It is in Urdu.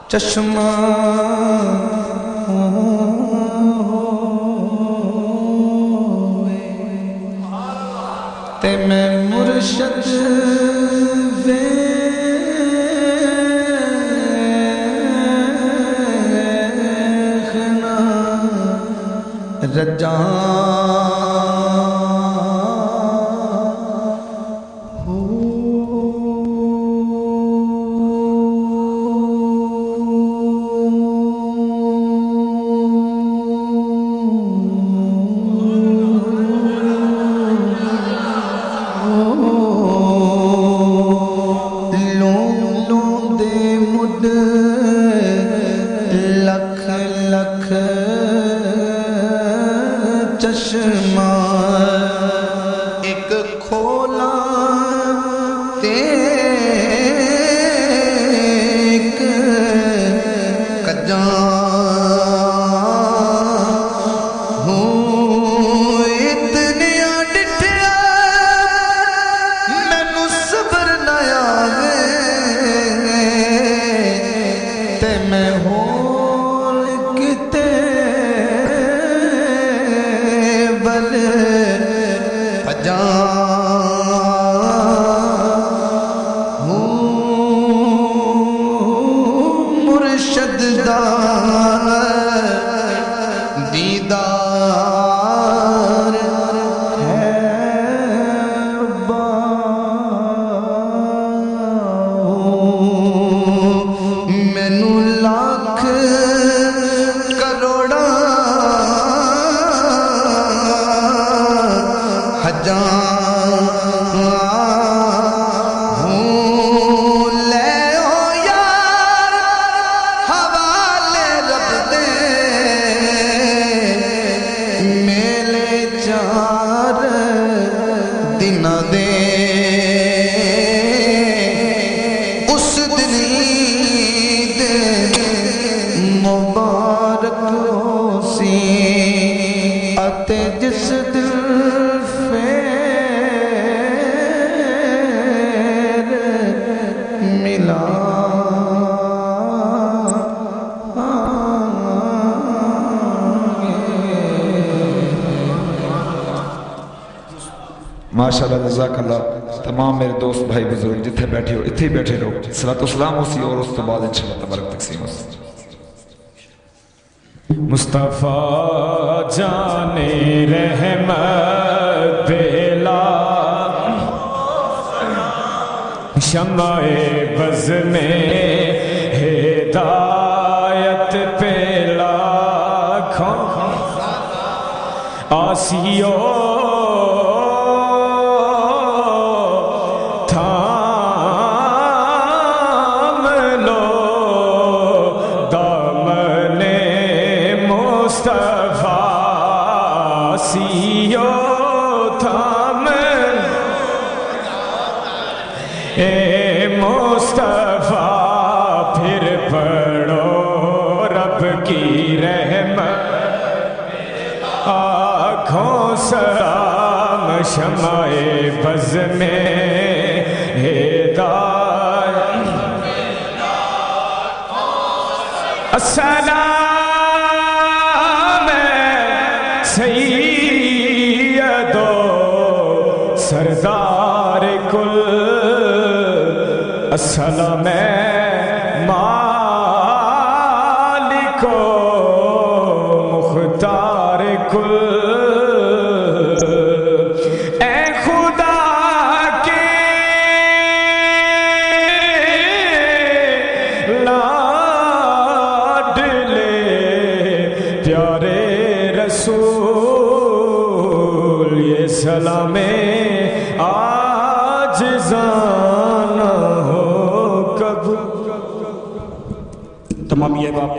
چشمہ تے میں مرشد ویخنا رجا چشمہ ایک کھولا تے ایک کجاں اتنیا ڈٹھیا مینوں صبر نہ آوے تے میں ہول کتے مرشد دا دیدار ہے مینوں لاکھ کروڑا اس دن مبارک ہو سی اتے جس دل فیر ملا ماشاءاللہ جزاک اللہ تمام میرے دوست بھائی بزرگ جتھے بیٹھے ہو اتھے بیٹھے رہو صلاۃ و سلام اسی اور اس تو بعد انشاءاللہ تبارک تقسیم ہو مصطفیٰ جان رحمت پھیلا شمع بز میں ہدایت پھیلا آسیو مصطفیٰ پھر پڑھو رب کی رحمت آنکھوں سلام شمع بز میں ہدایت السلام سیدو سردار کل السلام مالکو مختار کل اے خدا کے لاڈلے پیارے رسول یہ سلام آجزانہ ہو کب تمام یہ باپ